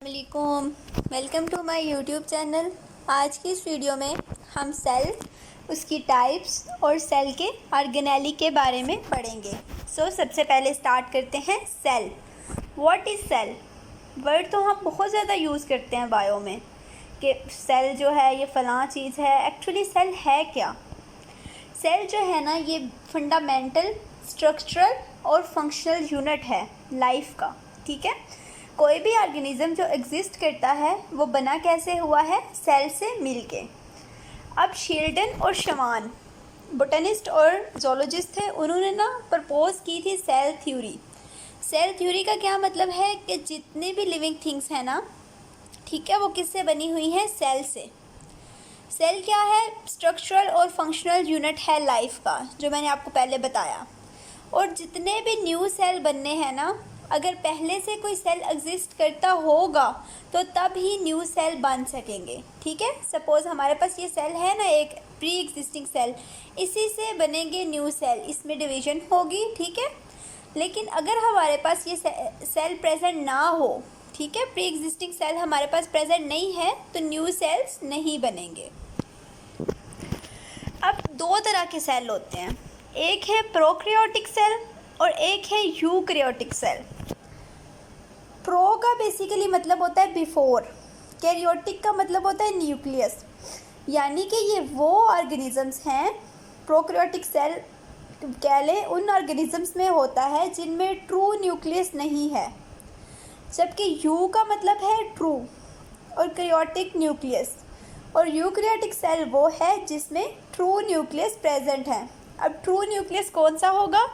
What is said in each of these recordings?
अस्सलामुअलैकुम, welcome to my YouTube channel. आज की इस वीडियो में हम सेल, उसकी टाइप्स और सेल के ऑर्गेनेली के बारे में पढ़ेंगे। सबसे पहले स्टार्ट करते हैं cell. What is cell? Word तो हम बहुत ज़्यादा यूज़ करते हैं बायो में कि सेल जो है ये फ़लाँ चीज़ है। एक्चुअली सेल है क्या? सेल जो है ना, ये फंडामेंटल, स्ट्रक्चरल और फंक्शनल यूनिट है लाइफ का। ठीक है, कोई भी ऑर्गेनिज्म जो एग्जिस्ट करता है वो बना कैसे हुआ है? सेल से मिलके। अब शील्डन और शवान बोटनिस्ट और जोलॉजिस्ट थे, उन्होंने ना प्रपोज की थी सेल थ्योरी। सेल थ्योरी का क्या मतलब है कि जितने भी लिविंग थिंग्स हैं ना, ठीक है, वो किससे बनी हुई हैं? सेल से। सेल क्या है? स्ट्रक्चरल और फंक्शनल यूनिट है लाइफ का, जो मैंने आपको पहले बताया। और जितने भी न्यू सेल बनने हैं ना, अगर पहले से कोई सेल एग्जिस्ट करता होगा तो तब ही न्यू सेल बन सकेंगे। ठीक है, सपोज़ हमारे पास ये सेल है ना, एक प्री एग्जिस्टिंग सेल, इसी से बनेंगे न्यू सेल, इसमें डिवीजन होगी। ठीक है, लेकिन अगर हमारे पास ये सेल प्रेजेंट ना हो, ठीक है, प्री एग्जिस्टिंग सेल हमारे पास प्रेजेंट नहीं है, तो न्यू सेल्स नहीं बनेंगे। अब दो तरह के सेल होते हैं, एक है प्रोकैरियोटिक सेल और एक है यूकैरियोटिक सेल। प्रो का बेसिकली मतलब होता है बिफोर, कैरियोटिक का मतलब होता है न्यूक्लियस, यानी कि ये वो ऑर्गेनिजम्स हैं, प्रोकैरियोटिक सेल कह लें, उन ऑर्गेनिजम्स में होता है जिनमें ट्रू न्यूक्लियस नहीं है, जबकि यू का मतलब है ट्रू और कैरियोटिक न्यूक्लियस, और यूकैरियोटिक सेल वो है जिसमें ट्रू न्यूक्लियस प्रेजेंट है। अब ट्रू न्यूक्लियस कौन सा होगा?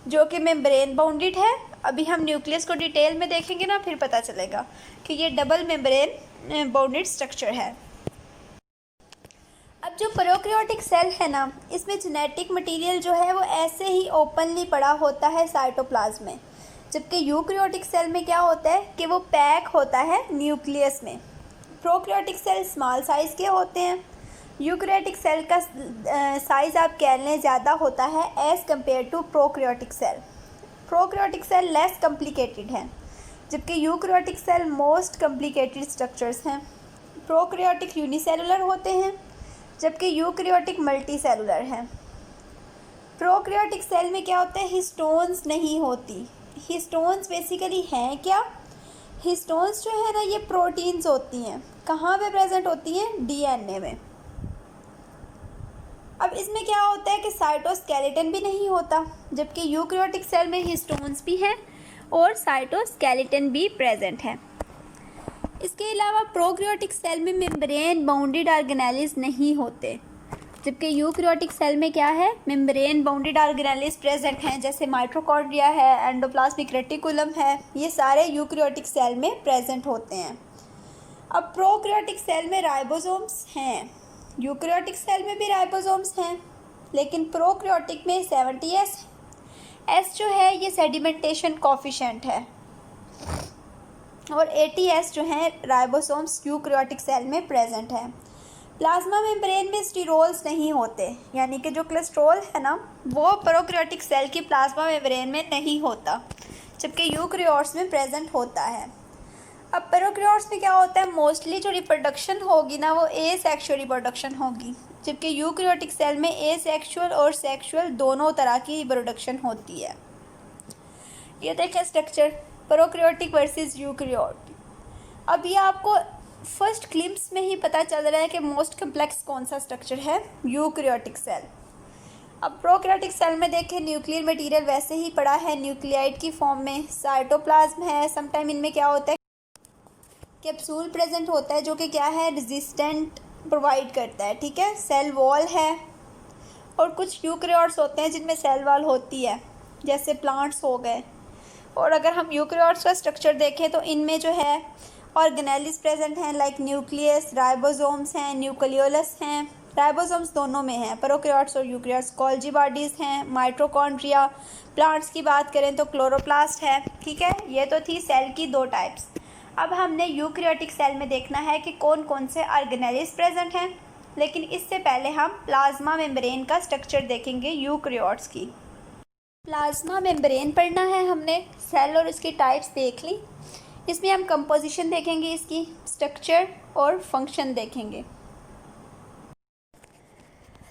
जो कि मेम्ब्रेन बाउंडेड है। अभी हम न्यूक्लियस को डिटेल में देखेंगे ना, फिर पता चलेगा कि ये डबल मेम्ब्रेन बाउंडेड स्ट्रक्चर है। अब जो प्रोकैरियोटिक सेल है ना, इसमें जेनेटिक मटेरियल जो है वो ऐसे ही ओपनली पड़ा होता है साइटोप्लाज्म में, जबकि यूकैरियोटिक सेल में क्या होता है कि वो पैक होता है न्यूक्लियस में। प्रोकैरियोटिक सेल स्मॉल साइज़ के होते हैं, यूकैरियोटिक सेल का साइज़ आप कह लें ज़्यादा होता है as compare to prokaryotic cell. Prokaryotic cell less complicated हैं, जबकि eukaryotic cell most complicated structures हैं। प्रोकैरियोटिक यूनिसेलुलर होते हैं, जबकि यूकैरियोटिक मल्टी सेलुलर हैं। प्रोकैरियोटिक सेल में क्या होता है? हिस्टोन्स नहीं होती। हिस्टोन्स बेसिकली हैं क्या? हिस्टोन्स जो है ना, ये प्रोटीन्स होती हैं। कहाँ पे प्रेजेंट होती हैं? डीएनए में। अब इसमें क्या होता है कि साइटोस्केलेटन भी नहीं होता, जबकि यूकैरियोटिक सेल में हिस्टोन्स भी हैं और साइटोस्केलेटन भी प्रेजेंट है। इसके अलावा प्रोकैरियोटिक सेल में मेम्ब्रेन बाउंडेड ऑर्गेनेलिज नहीं होते, जबकि यूकैरियोटिक सेल में क्या है? मेम्ब्रेन बाउंडेड ऑर्गेनेलिज प्रेजेंट हैं, जैसे माइटोकॉन्ड्रिया है, एंडोप्लाज्मिक रेटिकुलम है, ये सारे यूकैरियोटिक सेल में प्रेजेंट होते हैं। अब प्रोकैरियोटिक सेल में राइबोसोम्स हैं, यूकैरियोटिक सेल में भी राइबोसोम्स हैं, लेकिन प्रोकैरियोटिक में 70S एस जो है ये सेडिमेंटेशन कोफिशिएंट है, और 80S जो है राइबोसोम्स यूकैरियोटिक सेल में प्रेजेंट है। प्लाज्मा मेम्ब्रेन में स्टीरोल्स नहीं होते, यानी कि जो कोलेस्ट्रॉल है ना, वो प्रोकैरियोटिक सेल की प्लाज्मा मेम्ब्रेन में नहीं होता, जबकि यूकैरियोट्स में प्रेजेंट होता है। अब प्रोकैरियोट्स में क्या होता है? मोस्टली जो रिप्रोडक्शन होगी ना, वो एसेक्सुअल रिप्रोडक्शन होगी, जबकि यूकैरियोटिक सेल में एसेक्सुअल और सेक्सुअल दोनों तरह की रिप्रोडक्शन होती है। ये देखें स्ट्रक्चर, प्रोकैरियोटिक वर्सेस यूकैरियोटिक। अब ये आपको फर्स्ट ग्लिम्स में ही पता चल रहा है कि मोस्ट कम्प्लेक्स कौन सा स्ट्रक्चर है? Eukaryotic cell. अब प्रोकैरियोटिक सेल में देखें न्यूक्लियर मटेरियल वैसे ही पड़ा है न्यूक्लियाइड की फॉर्म में, साइटोप्लाज्म है, समटाइम इनमें क्या होता है? कैप्सूल प्रेजेंट होता है, जो कि क्या है? रेजिस्टेंट प्रोवाइड करता है। ठीक है, सेल वॉल है, और कुछ यूकैरियोट्स होते हैं जिनमें सेल वॉल होती है, जैसे प्लांट्स हो गए। और अगर हम यूकैरियोट्स का स्ट्रक्चर देखें तो इनमें जो है ऑर्गेनेलिज प्रेजेंट हैं, लाइक न्यूक्लियस, राइबोसोम्स हैं, न्यूक्लियोलस हैं। राइबोसोम्स दोनों में हैं, प्रोकैरियोट्स और यूकैरियोट्स। गोल्गी बॉडीज़ हैं, माइटोकॉन्ड्रिया। प्लांट्स की बात करें तो क्लोरोप्लास्ट है। ठीक है, ये तो थी सेल की दो टाइप्स। अब हमने यूकैरियोटिक सेल में देखना है कि कौन कौन से ऑर्गेनेलिज प्रेजेंट हैं, लेकिन इससे पहले हम प्लाज्मा मेम्ब्रेन का स्ट्रक्चर देखेंगे यूकैरियोट्स की। प्लाज्मा मेम्ब्रेन पढ़ना है हमने, सेल और उसकी टाइप्स देख ली। इसमें हम कंपोजिशन देखेंगे, इसकी स्ट्रक्चर और फंक्शन देखेंगे।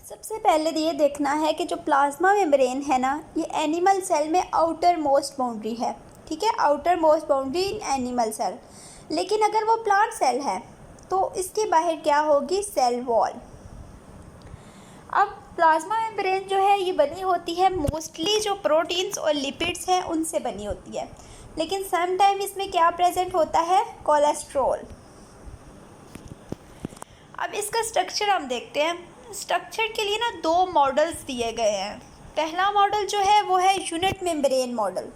सबसे पहले ये देखना है कि जो प्लाज्मा मेम्ब्रेन है ना, ये एनिमल सेल में आउटर मोस्ट बाउंड्री है, ठीक है, outermost boundary in animal cell. लेकिन अगर वो प्लांट सेल है तो इसके बाहर क्या होगी, सेल वॉल। अब प्लाज्मा मेम्ब्रेन जो है ये बनी होती है मोस्टली जो प्रोटीन्स और लिपिड्स हैं उनसे बनी होती है, लेकिन सम टाइम इसमें क्या प्रेजेंट होता है, कोलेस्ट्रॉल। अब इसका स्ट्रक्चर हम देखते हैं। स्ट्रक्चर के लिए ना दो मॉडल्स दिए गए हैं। पहला मॉडल जो है वो है unit membrane model.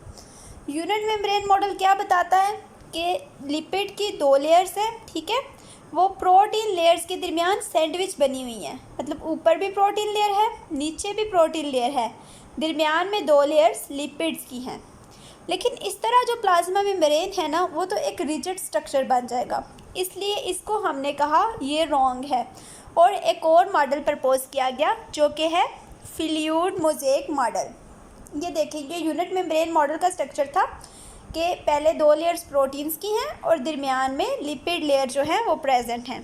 Unit membrane model क्या बताता है कि लिपिड की दो लेयर्स हैं, ठीक है, वो प्रोटीन लेयर्स के दरमियान सैंडविच बनी हुई हैं, मतलब ऊपर भी प्रोटीन लेयर है, नीचे भी प्रोटीन लेयर है, दरमियान में दो लेयर्स लिपिड्स की हैं। लेकिन इस तरह जो प्लाज्मा मेम्ब्रेन है ना, वो तो एक रिजिड स्ट्रक्चर बन जाएगा, इसलिए इसको हमने कहा ये रॉन्ग है। और एक और मॉडल प्रपोज किया गया जो कि है फ्लूइड मोज़ेक मॉडल। ये देखेंगे, यूनिट मेम्ब्रेन मॉडल का स्ट्रक्चर था कि पहले दो लेयर्स प्रोटीन्स की हैं और दरमियान में लिपिड लेयर जो है वो प्रेजेंट हैं।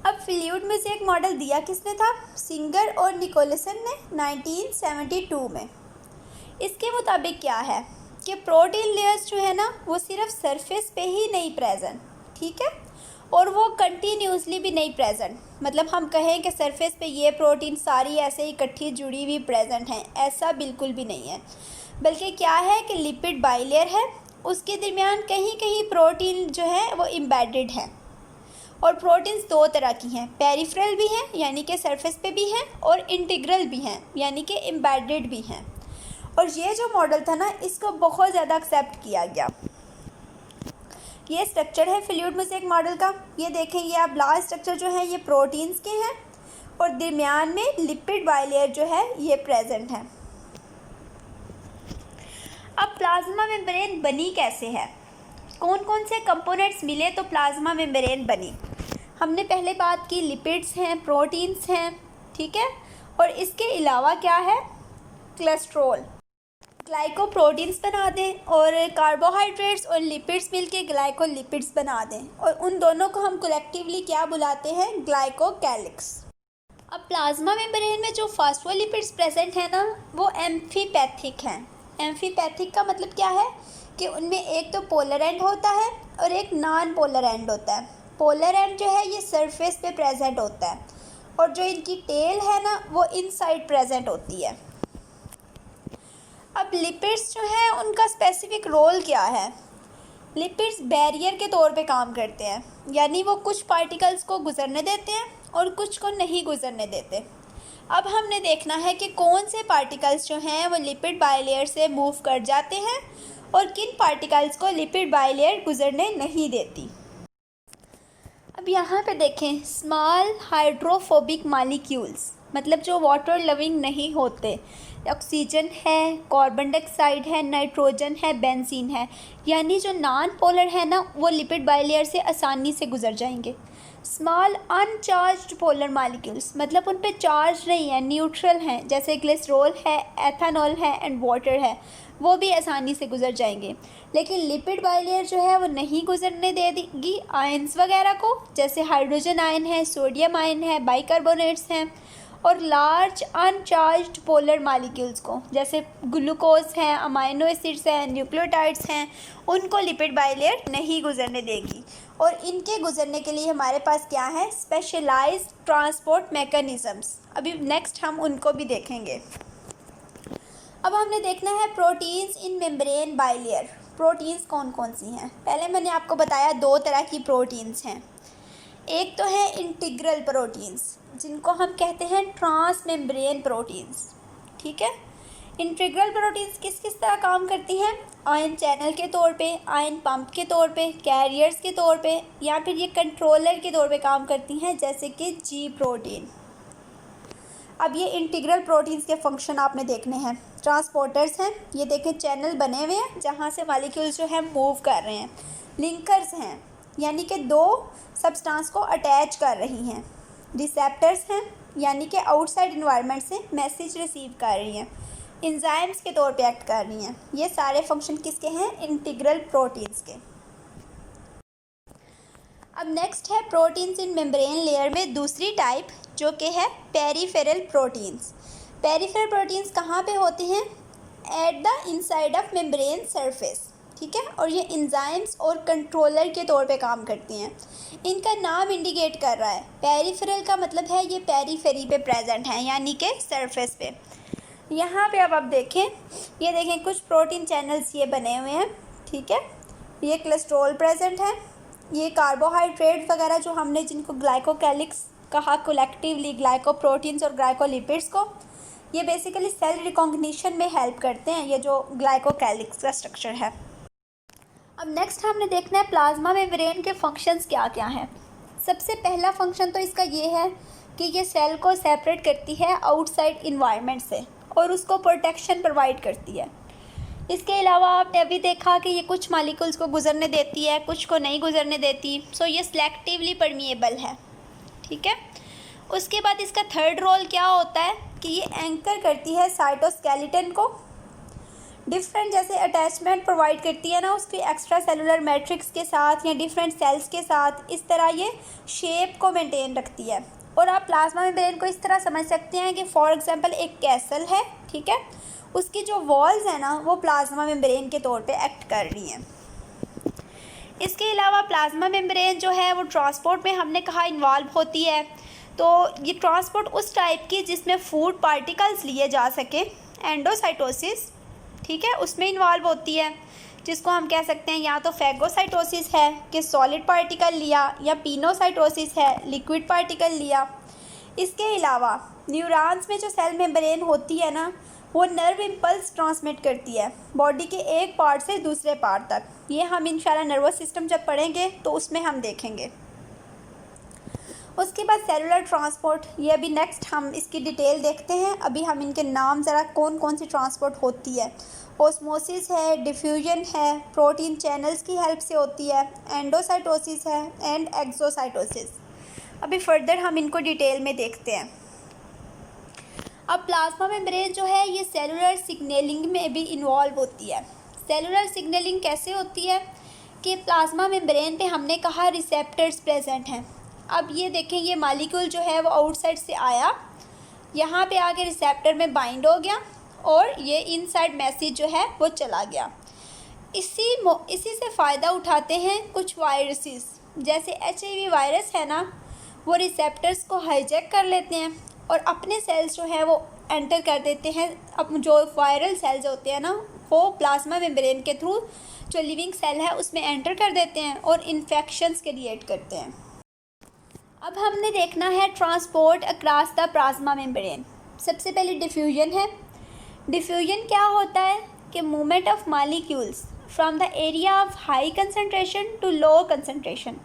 अब फ्लूइड मोज़ेक मॉडल दिया किसने था, सिंगर और निकोलसन ने 1972 में। इसके मुताबिक क्या है कि प्रोटीन लेयर्स जो है ना वो सिर्फ सरफेस पे ही नहीं प्रेजेंट, ठीक है, और वो कंटिन्यूसली भी नहीं प्रेजेंट। मतलब हम कहें कि सरफेस पे ये प्रोटीन सारी ऐसे ही इकट्ठी जुड़ी हुई प्रेजेंट हैं, ऐसा बिल्कुल भी नहीं है। बल्कि क्या है कि लिपिड बाइलेयर है, उसके दरमियान कहीं कहीं प्रोटीन जो है वो एम्बेडेड है। और प्रोटीन्स दो तरह की हैं, पेरिफेरल भी हैं यानी कि सरफेस पे भी हैं, और इंटीग्रल भी हैं यानी कि एम्बेडेड भी हैं। और ये जो मॉडल था ना, इसको बहुत ज़्यादा एक्सेप्ट किया गया। ये स्ट्रक्चर है फ्लूइड मोज़ेक मॉडल का। ये देखेंगे आप, लार्ज स्ट्रक्चर जो है ये प्रोटीन्स के हैं और दरमियान में लिपिड बाइलेयर जो है ये प्रेजेंट है। अब प्लाज्मा मेम्ब्रेन बनी कैसे है, कौन कौन से कंपोनेंट्स मिले तो प्लाज्मा मेम्ब्रेन बनी। हमने पहले बात की लिपिड्स हैं, प्रोटीन्स हैं, ठीक है, और इसके अलावा क्या है, कोलेस्ट्रॉल। ग्लाइकोप्रोटीन्स बना दें और कार्बोहाइड्रेट्स और लिपिड्स मिलके ग्लाइकोलिपिड्स बना दें, और उन दोनों को हम कलेक्टिवली क्या बुलाते हैं, ग्लाइकोकैलिक्स। अब प्लाज्मा मेम्ब्रेन में जो फॉस्फोलिपिड्स प्रेजेंट हैं ना, वो एम्फीपैथिक हैं। एम्फीपैथिक का मतलब क्या है कि उनमें एक तो पोलर एंड होता है और एक नॉन पोलर एंड होता है। पोलर एंड जो है ये सरफेस पे प्रेजेंट होता है, और जो इनकी टेल है ना वो इनसाइड प्रेजेंट होती है। अब लिपिड्स जो है उनका स्पेसिफिक रोल क्या है। लिपिड्स बैरियर के तौर पे काम करते हैं, यानी वो कुछ पार्टिकल्स को गुजरने देते हैं और कुछ को नहीं गुजरने देते। अब हमने देखना है कि कौन से पार्टिकल्स जो हैं वो लिपिड बाइलेयर से मूव कर जाते हैं और किन पार्टिकल्स को लिपिड बाइलेयर गुजरने नहीं देती। अब यहाँ पे देखें, स्मॉल हाइड्रोफोबिक मॉलिक्यूल्स, मतलब जो वाटर लविंग नहीं होते, ऑक्सीजन है, कार्बन डाइऑक्साइड है, नाइट्रोजन है, बेंजीन है, यानी जो नॉन पोलर है ना वो लिपिड बाइलेयर से आसानी से गुजर जाएंगे। स्मॉल अनचार्ज्ड पोलर मॉलिक्यूल्स, मतलब उन पे चार्ज नहीं है, न्यूट्रल हैं, जैसे ग्लिसरॉल है, एथेनॉल है एंड वाटर है, वो भी आसानी से गुजर जाएंगे। लेकिन लिपिड बाइलेयर जो है वो नहीं गुजरने देगी आयंस वगैरह को, जैसे हाइड्रोजन आयन है, सोडियम आयन है, बाइकार्बोनेट्स हैं, और लार्ज अनचार्ज्ड पोलर मॉलिक्यूल्स को, जैसे ग्लूकोज हैं, अमाइनो एसिड्स हैं, न्यूक्लियोटाइड्स हैं, उनको लिपिड बाइलेयर नहीं गुजरने देगी। और इनके गुजरने के लिए हमारे पास क्या है, स्पेशलाइज्ड ट्रांसपोर्ट मैकेनिज़म्स। अभी नेक्स्ट हम उनको भी देखेंगे। अब हमने देखना है प्रोटीन्स इन मेम्ब्रेन बाइलेयर। प्रोटीन्स कौन कौन सी हैं, पहले मैंने आपको बताया दो तरह की प्रोटीन्स हैं। एक तो है इंटीग्रल प्रोटीन्स, जिनको हम कहते हैं ट्रांस मेम्ब्रेन प्रोटीन्स, ठीक है। इंटीग्रल प्रोटीन्स किस किस तरह काम करती हैं, आयन चैनल के तौर पे, आयन पंप के तौर पे, कैरियर्स के तौर पे, या फिर ये कंट्रोलर के तौर पे काम करती हैं, जैसे कि जी प्रोटीन। अब ये इंटीग्रल प्रोटीन्स के फंक्शन आपने देखने हैं। ट्रांसपोर्टर्स हैं, ये देखें चैनल बने हुए हैं जहाँ से मॉलिक्यूल्स जो है मूव कर रहे हैं। लिंकर्स हैं, यानी कि दो सब्सटेंस को अटैच कर रही हैं। रिसेप्टर्स हैं, यानी कि आउटसाइड इन्वायरमेंट से मैसेज रिसीव कर रही हैं। एंजाइम्स के तौर पे एक्ट कर रही हैं। ये सारे फंक्शन किसके हैं, इंटीग्रल प्रोटीन्स के। अब नेक्स्ट है प्रोटीन्स इन मेम्ब्रेन लेयर में दूसरी टाइप, जो कि है पेरिफेरल प्रोटीन्स। पेरिफेरल प्रोटीन्स कहाँ पे होते हैं? At the inside of membrane surface, ठीक है। और ये इंजाइम्स और कंट्रोलर के तौर पे काम करती हैं। इनका नाम इंडिकेट कर रहा है, पेरिफेरल का मतलब है ये पेरीफेरी पे प्रेजेंट हैं, यानी कि सरफेस पे। यहाँ पे अब आप देखें, ये देखें कुछ प्रोटीन चैनल्स ये बने हुए हैं, ठीक है। ये कोलेस्ट्रॉल प्रेजेंट है, ये कार्बोहाइड्रेट वगैरह जो हमने जिनको ग्लाइकोकैलिक्स कहा कलेक्टिवली, ग्लाइकोप्रोटीन्स और ग्लाइकोलिपिड्स को, ये बेसिकली सेल रिकॉग्निशन में हेल्प करते हैं, ये जो ग्लाइकोकैलिक्स का स्ट्रक्चर है। अब नेक्स्ट हमने देखना है प्लाज्मा मेम्ब्रेन के फंक्शंस क्या क्या हैं। सबसे पहला फंक्शन तो इसका ये है कि ये सेल को सेपरेट करती है आउटसाइड इन्वायरमेंट से और उसको प्रोटेक्शन प्रोवाइड करती है। इसके अलावा आपने अभी देखा कि ये कुछ मालिक्यूल्स को गुजरने देती है, कुछ को नहीं गुजरने देती, सो ये सिलेक्टिवली परमिएबल है, ठीक है। उसके बाद इसका थर्ड रोल क्या होता है कि ये एंकर करती है साइटोस्केलेटन को, डिफरेंट जैसे अटैचमेंट प्रोवाइड करती है ना उसकी एक्स्ट्रा सेलुलर मैट्रिक्स के साथ या डिफरेंट सेल्स के साथ, इस तरह ये शेप को मेंटेन रखती है। और आप प्लाज्मा मेम्ब्रेन को इस तरह समझ सकते हैं कि फॉर एग्जांपल एक कैसल है, ठीक है, उसकी जो वॉल्स है ना वो प्लाज्मा मेम्ब्रेन के तौर पे एक्ट कर रही हैं। इसके अलावा प्लाज्मा मेम्ब्रेन जो है वो ट्रांसपोर्ट में हमने कहा इन्वॉल्व होती है। तो ये ट्रांसपोर्ट उस टाइप की जिसमें फूड पार्टिकल्स लिए जा सके, एंडोसाइटोसिस, ठीक है, उसमें इन्वॉल्व होती है, जिसको हम कह सकते हैं या तो फैगोसाइटोसिस है कि सॉलिड पार्टिकल लिया, या पिनोसाइटोसिस है लिक्विड पार्टिकल लिया। इसके अलावा न्यूरॉन्स में जो सेल मेम्ब्रेन होती है ना वो नर्व इम्पल्स ट्रांसमिट करती है बॉडी के एक पार्ट से दूसरे पार्ट तक। ये हम इंशाल्लाह नर्वस सिस्टम जब पढ़ेंगे तो उसमें हम देखेंगे। उसके बाद सेलुलर ट्रांसपोर्ट, ये अभी नेक्स्ट हम इसकी डिटेल देखते हैं। अभी हम इनके नाम ज़रा कौन कौन सी ट्रांसपोर्ट होती है। ओस्मोसिस है, डिफ्यूजन है, प्रोटीन चैनल्स की हेल्प से होती है, एंडोसाइटोसिस है एंड एक्सोसाइटोसिस। अभी फर्दर हम इनको डिटेल में देखते हैं। अब प्लाज्मा मेम्ब्रेन जो है ये सेलुलर सिग्नलिंग में भी इन्वॉल्व होती है। सेलुलर सिग्नलिंग कैसे होती है कि प्लाज्मा मेम्ब्रेन पे हमने कहा रिसेप्टर्स प्रेजेंट हैं। अब ये देखें, ये मॉलिक्यूल जो है वो आउटसाइड से आया, यहाँ पे आके रिसेप्टर में बाइंड हो गया और ये इनसाइड मैसेज जो है वो चला गया। इसी से फ़ायदा उठाते हैं कुछ वायरसेस, जैसे HIV वायरस है ना, वो रिसेप्टर्स को हाईजैक कर लेते हैं और अपने सेल्स जो है वो एंटर कर देते हैं। अब जो वायरल सेल्स होते हैं ना वो प्लाज्मा मेम्ब्रेन के थ्रू जो लिविंग सेल है उसमें एंटर कर देते हैं और इन्फेक्शंस क्रिएट करते हैं। अब हमने देखना है transport across the plasma membrane. सबसे पहले डिफ्यूजन है। डिफ्यूजन क्या होता है कि movement of molecules from the area of high concentration to low concentration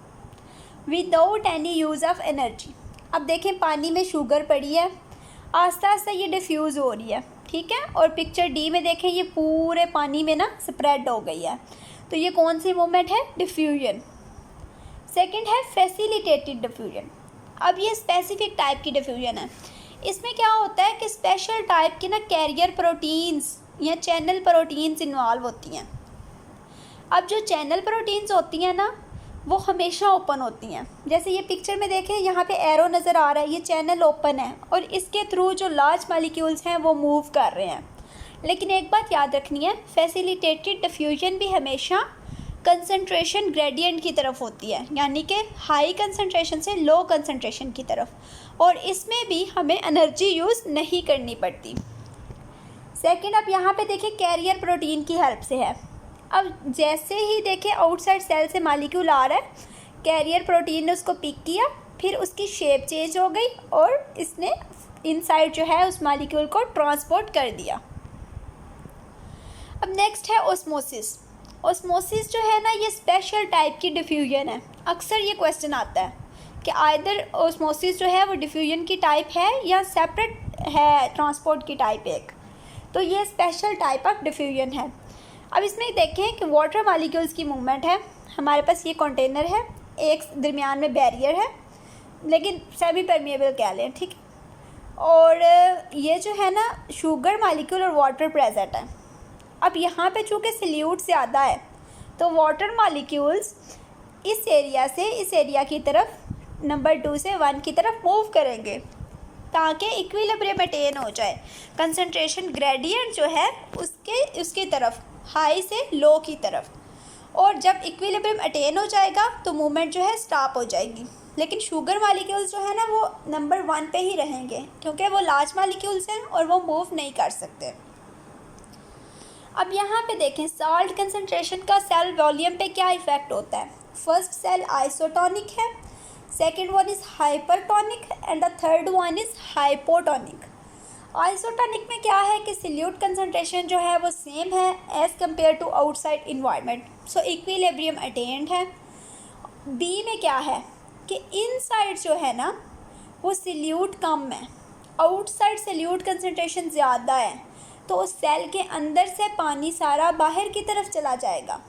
without any use of energy. अब देखें, पानी में शुगर पड़ी है, आस्ता आस्ता ये डिफ्यूज़ हो रही है, ठीक है, और पिक्चर डी में देखें ये पूरे पानी में ना स्प्रेड हो गई है। तो ये कौन सी मूवमेंट है? डिफ्यूजन। सेकंड है फैसिलिटेटेड डिफ्यूजन। अब ये स्पेसिफिक टाइप की डिफ्यूजन है। इसमें क्या होता है कि स्पेशल टाइप की ना कैरियर प्रोटीन्स या चैनल प्रोटीन्स इन्वॉल्व होती हैं। अब जो चैनल प्रोटीन्स होती हैं ना वो हमेशा ओपन होती हैं। जैसे ये पिक्चर में देखें, यहाँ पे एरो नज़र आ रहा है, ये चैनल ओपन है और इसके थ्रू जो लार्ज मॉलिक्यूल्स हैं वो मूव कर रहे हैं। लेकिन एक बात याद रखनी है, फैसिलिटेटेड डिफ्यूजन भी हमेशा कंसंट्रेशन ग्रेडियंट की तरफ होती है, यानी कि हाई कंसंट्रेशन से लो कंसंट्रेशन की तरफ, और इसमें भी हमें एनर्जी यूज़ नहीं करनी पड़ती। सेकंड, अब यहाँ पे देखें कैरियर प्रोटीन की हेल्प से है। अब जैसे ही देखें आउटसाइड सेल से मॉलिक्यूल आ रहा है, कैरियर प्रोटीन ने उसको पिक किया, फिर उसकी शेप चेंज हो गई और इसने इनसाइड जो है उस मॉलिक्यूल को ट्रांसपोर्ट कर दिया। अब नेक्स्ट है ओस्मोसिस। ओस्मोसिस जो है ना ये स्पेशल टाइप की डिफ्यूजन है। अक्सर ये क्वेश्चन आता है कि आइदर ओस्मोसिस जो है वो डिफ्यूजन की टाइप है या सेपरेट है ट्रांसपोर्ट की टाइप एक। तो ये स्पेशल टाइप ऑफ डिफ्यूजन है। अब इसमें देखें कि वाटर मॉलिक्यूल्स की मूवमेंट है। हमारे पास ये कंटेनर है, एक दरमियान में बैरियर है, लेकिन सेमी परमिएबल कह लें, ठीक। और ये जो है ना शुगर मॉलिक्यूल और वाटर प्रेजेंट है। अब यहाँ पे चूँकि सल्यूट ज़्यादा है तो वाटर मॉलिक्यूल्स इस एरिया से इस एरिया की तरफ नंबर 2 से 1 की तरफ मूव करेंगे ताकि इक्विलिब्रियम अटेन हो जाए, कंसंट्रेशन ग्रेडियंट जो है उसकी तरफ, हाई से लो की तरफ। और जब इक्विलिब्रियम अटेन हो जाएगा तो मूवमेंट जो है स्टॉप हो जाएगी। लेकिन शुगर मालिक्यूल्स जो है ना वो नंबर 1 पे ही रहेंगे क्योंकि वो लार्ज मालिक्यूल्स हैं और वो मूव नहीं कर सकते। अब यहाँ पे देखें साल्ट कंसंट्रेशन का सेल वॉल्यूम पे क्या इफ़ेक्ट होता है। फर्स्ट सेल आइसोटोनिक है, second one is hypertonic and the third one is hypotonic. Isotonic में क्या है कि सल्यूट कंसंट्रेशन जो है वो सेम है as compare to outside environment, so equilibrium attend है। बी में क्या है कि इनसाइड जो है ना वो सल्यूट कम है, आउटसाइड सल्यूट कंसंट्रेशन ज़्यादा है, तो उस सेल के अंदर से पानी सारा बाहर की तरफ चला जाएगा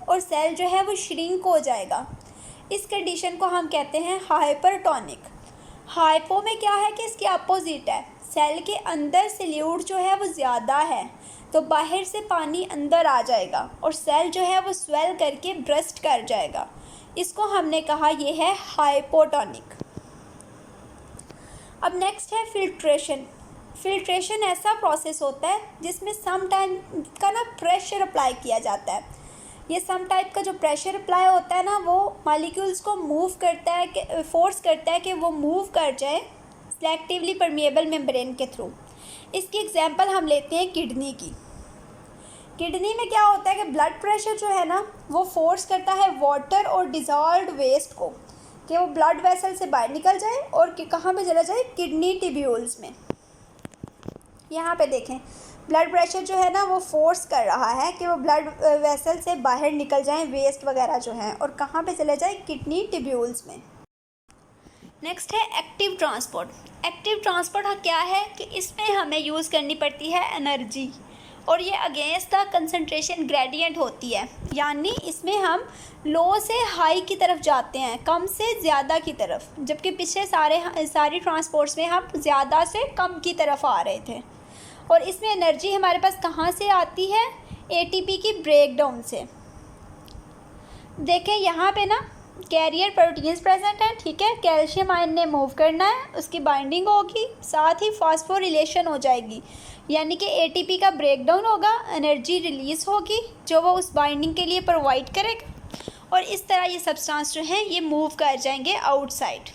और सेल जो है वो श्रिंक हो जाएगा। इस कंडीशन को हम कहते हैं हाइपरटोनिक। हाइपो में क्या है कि इसके अपोजिट है, सेल के अंदर सल्यूट जो है वो ज़्यादा है तो बाहर से पानी अंदर आ जाएगा और सेल जो है वो स्वेल करके ब्रस्ट कर जाएगा। इसको हमने कहा ये है हाइपोटोनिक। अब नेक्स्ट है फिल्ट्रेशन। फिल्ट्रेशन ऐसा प्रोसेस होता है जिसमें सम टाइम का ना प्रेशर अप्लाई किया जाता है। ये सम टाइप का जो प्रेशर अप्लाई होता है ना वो मॉलिक्यूल्स को मूव करता है कि फोर्स करता है कि वो मूव कर जाए सेलेक्टिवली परमिएबल मेम्ब्रेन के थ्रू। इसकी एग्जांपल हम लेते हैं किडनी की। किडनी में क्या होता है कि ब्लड प्रेशर जो है ना वो फोर्स करता है वाटर और डिज़ॉल्व्ड वेस्ट को कि वो ब्लड वेसल से बाहर निकल जाए और कि कहाँ पे चला जाए, किडनी ट्यूब्यूल्स में। यहाँ पे देखें ब्लड प्रेशर जो है ना वो फोर्स कर रहा है कि वो ब्लड वेसल से बाहर निकल जाएं वेस्ट वगैरह जो हैं और कहाँ पे चले जाए, किडनी ट्यूब्यूल्स में। नेक्स्ट है एक्टिव ट्रांसपोर्ट। एक्टिव ट्रांसपोर्ट क्या है कि इसमें हमें यूज़ करनी पड़ती है एनर्जी और ये अगेंस्ट द कंसंट्रेशन ग्रेडियंट होती है, यानी इसमें हम लो से हाई की तरफ जाते हैं, कम से ज़्यादा की तरफ, जबकि पिछले सारी ट्रांसपोर्ट्स में हम ज़्यादा से कम की तरफ आ रहे थे। और इसमें एनर्जी हमारे पास कहाँ से आती है, एटीपी की ब्रेकडाउन से। देखें यहाँ पे ना कैरियर प्रोटीन्स प्रेजेंट हैं, ठीक है, कैल्शियम आयन ने मूव करना है, उसकी बाइंडिंग होगी, साथ ही फास्फोरिलेशन हो जाएगी, यानी कि एटीपी का ब्रेकडाउन होगा, एनर्जी रिलीज़ होगी जो वो उस बाइंडिंग के लिए प्रोवाइड करेगा और इस तरह ये सब्सटेंस जो हैं ये मूव कर जाएंगे आउटसाइड।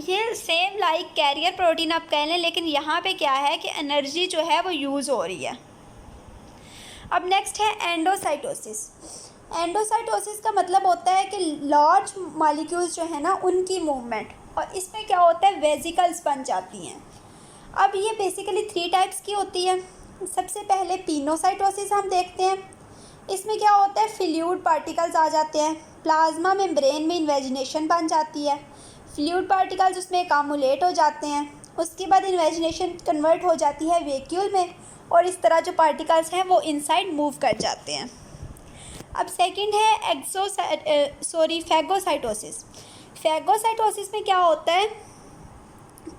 ये सेम लाइक कैरियर प्रोटीन आप कह लें, लेकिन यहाँ पे क्या है कि एनर्जी जो है वो यूज़ हो रही है। अब नेक्स्ट है एंडोसाइटोसिस। एंडोसाइटोसिस का मतलब होता है कि लार्ज मॉलिक्यूल्स जो है ना उनकी मूवमेंट, और इसमें क्या होता है वेसिकल्स बन जाती हैं। अब ये बेसिकली 3 टाइप्स की होती है। सबसे पहले पिनोसाइटोसिस हम देखते हैं। इसमें क्या होता है फ्लूइड पार्टिकल्स आ जाते हैं, प्लाज्मा मेम्ब्रेन में इन्वेजिनेशन बन जाती है, फ्लूइड पार्टिकल्स उसमें अकामुलेट हो जाते हैं, उसके बाद इन्वेजिनेशन कन्वर्ट हो जाती है वैक्यूल में और इस तरह जो पार्टिकल्स हैं वो इनसाइड मूव कर जाते हैं। अब सेकंड है फैगोसाइटोसिस। फैगोसाइटोसिस में क्या होता है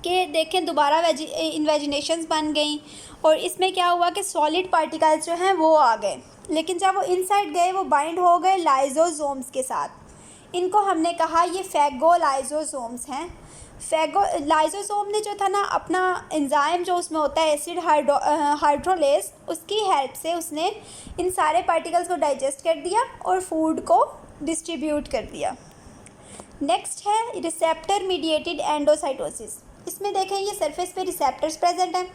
कि देखें दोबारा इन्वेजिनेशंस बन गई और इसमें क्या हुआ कि सॉलिड पार्टिकल्स जो हैं वो आ गए, लेकिन जब वो इनसाइड गए वो बाइंड हो गए लाइजोसोम्स के साथ। इनको हमने कहा ये फैगोलाइजोसोम्स हैं। लाइजोसोम ने जो था ना अपना एंजाइम जो उसमें होता है एसिड हाइड्रोलेस, उसकी हेल्प से उसने इन सारे पार्टिकल्स को डाइजेस्ट कर दिया और फूड को डिस्ट्रीब्यूट कर दिया। नेक्स्ट है रिसेप्टर मीडिएटेड एंडोसाइटोसिस। इसमें देखें ये सरफेस पे रिसेप्टर्स प्रेजेंट हैं,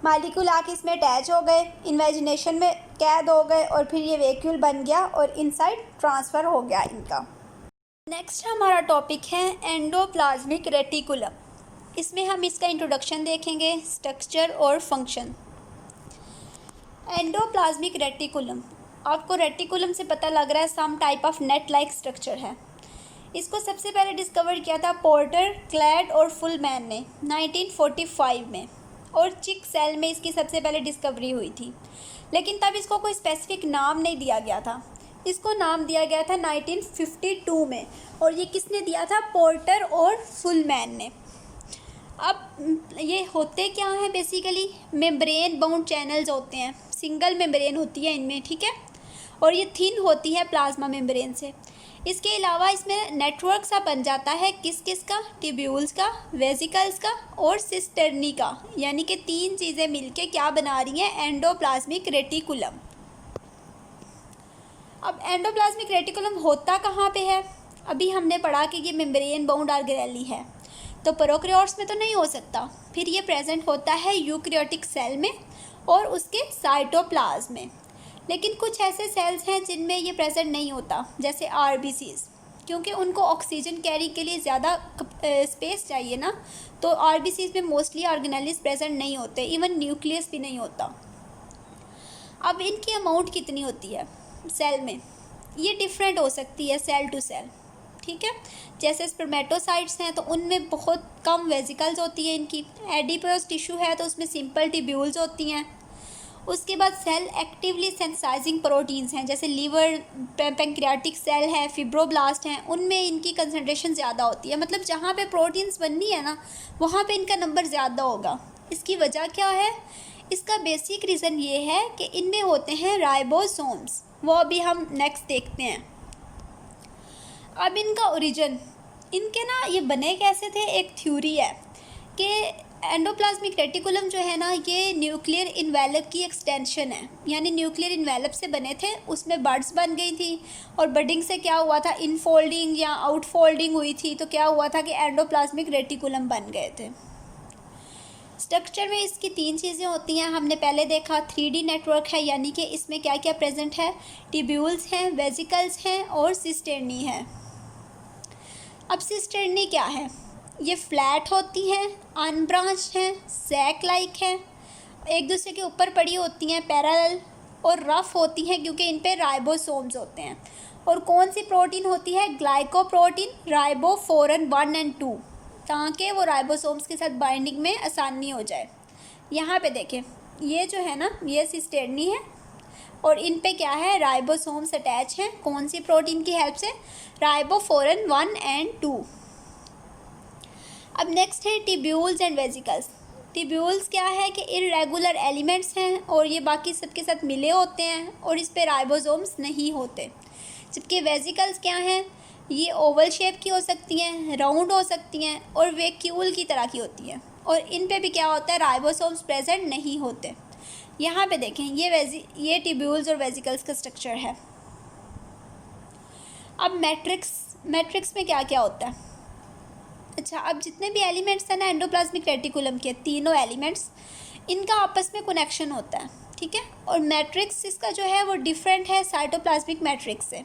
मालिक्यूल आके इसमें अटैच हो गए, इन्वेजिनेशन में कैद हो गए और फिर ये वैक्यूल बन गया और इनसाइड ट्रांसफ़र हो गया इनका। नेक्स्ट हमारा टॉपिक है एंडोप्लाज्मिक रेटिकुलम। इसमें हम इसका इंट्रोडक्शन देखेंगे, स्ट्रक्चर और फंक्शन। एंडोप्लाज्मिक रेटिकुलम, आपको रेटिकुलम से पता लग रहा है some type of net like structure है। इसको सबसे पहले डिस्कवर किया था पोर्टर, क्लैड और फुलमैन ने 1945 में, और चिक सेल में इसकी सबसे पहले डिस्कवरी हुई थी, लेकिन तब इसको कोई स्पेसिफिक नाम नहीं दिया गया था। इसको नाम दिया गया था 1952 में, और ये किसने दिया था, पोर्टर और फुलमैन ने। अब ये होते क्या हैं, बेसिकली मेम्ब्रेन बाउंड चैनल्स होते हैं, सिंगल मेम्ब्रेन होती है इनमें, ठीक है, और ये थिन होती है प्लाज्मा मेम्ब्रेन से। इसके अलावा इसमें नेटवर्क सा बन जाता है किस किस का, ट्यूब्यूल्स का, वेसिकल्स का और सिस्टर्नी का, यानी कि 3 चीज़ें मिलके क्या बना रही हैं, एंडोप्लाज्मिक रेटिकुलम। अब एंडोप्लाज्मिक रेटिकुलम होता कहाँ पे है? अभी हमने पढ़ा कि ये मेम्ब्रेन बाउंड ऑर्गेनेली है, तो प्रोकैरियोट्स में तो नहीं हो सकता। फिर ये प्रेजेंट होता है यूकैरियोटिक सेल में और उसके साइटोप्लाज्म में। लेकिन कुछ ऐसे सेल्स हैं जिनमें ये प्रेजेंट नहीं होता, जैसे आरबीसीज, क्योंकि उनको ऑक्सीजन कैरी के लिए ज़्यादा स्पेस चाहिए ना, तो आरबीसीज में मोस्टली ऑर्गेनेल्स प्रेजेंट नहीं होते, इवन न्यूक्लियस भी नहीं होता। अब इनकी अमाउंट कितनी होती है सेल में, ये डिफरेंट हो सकती है सेल टू सेल, ठीक है। जैसे स्पर्मेटोसाइट्स हैं तो उनमें बहुत कम वेसिकल्स होती है इनकी, एडिपोस टिश्यू है तो उसमें सिंपल ट्यूब्यूल्स होती हैं। उसके बाद सेल एक्टिवली सेंसाइजिंग प्रोटीन्स हैं, जैसे लीवर, पैंक्रियाटिक सेल है, फिब्रोब्लास्ट हैं, उनमें इनकी कंसनट्रेशन ज़्यादा होती है। मतलब जहाँ पे प्रोटीन्स बननी है ना, वहाँ पे इनका नंबर ज़्यादा होगा। इसकी वजह क्या है? इसका बेसिक रीज़न ये है कि इनमें होते हैं राइबोसोम्स, वो अभी हम नेक्स्ट देखते हैं। अब इनका ओरिजिन, इनके ना ये बने कैसे थे, एक थ्योरी है कि एंडोप्लाज्मिक रेटिकुलम जो है ना, ये न्यूक्लियर इन्वेलप की एक्सटेंशन है, यानी न्यूक्लियर इन्वेलप से बने थे, उसमें बड्स बन गई थी और बडिंग से क्या हुआ था, इनफोल्डिंग या आउटफोल्डिंग हुई थी, तो क्या हुआ था कि एंडोप्लाज्मिक रेटिकुलम बन गए थे। स्ट्रक्चर में इसकी 3 चीज़ें होती हैं, हमने पहले देखा 3D नेटवर्क है, यानी कि इसमें क्या क्या प्रेजेंट है, ट्यूब्यूल्स हैं, वेसिकल्स हैं और सिस्टर्नी है। अब सिस्टर्नी क्या है? ये फ्लैट होती हैं, अनब्रांच हैं, सैक लाइक हैं, एक दूसरे के ऊपर पड़ी होती हैं पैरेलल, और रफ होती हैं क्योंकि इन पे राइबोसोम्स होते हैं। और कौन सी प्रोटीन होती है? ग्लाइकोप्रोटीन, राइबोफोरन 1 और 2, ताकि वो राइबोसोम्स के साथ बाइंडिंग में आसानी हो जाए। यहाँ पे देखें, ये जो है ना, ये सिस्टर्नी है और इन पे क्या है, राइबोसोम्स अटैच हैं। कौन सी प्रोटीन की हेल्प से? राइबोफोरन 1 और 2। अब नेक्स्ट है ट्यूब्यूल्स एंड वेसिकल्स। ट्यूब्यूल्स क्या है कि इर्रेगुलर एलिमेंट्स हैं और ये बाकी सबके साथ मिले होते हैं और इस पे राइबोसोम्स नहीं होते। जबकि वेसिकल्स क्या हैं, ये ओवल शेप की हो सकती हैं, राउंड हो सकती हैं और वैक्यूल की तरह की होती हैं, और इन पे भी क्या होता है, राइबोसोम्स प्रेजेंट नहीं होते। यहाँ पे देखें, ये ट्यूब्यूल्स और वेसिकल्स का स्ट्रक्चर है। अब मैट्रिक्स में क्या क्या होता है? अच्छा, अब जितने भी एलिमेंट्स हैं ना एंडोप्लाज्मिक रेटिकुलम के, तीनों एलिमेंट्स, इनका आपस में कनेक्शन होता है, ठीक है। और मैट्रिक्स इसका जो है वो डिफरेंट है साइटोप्लाज्मिक मैट्रिक्स से,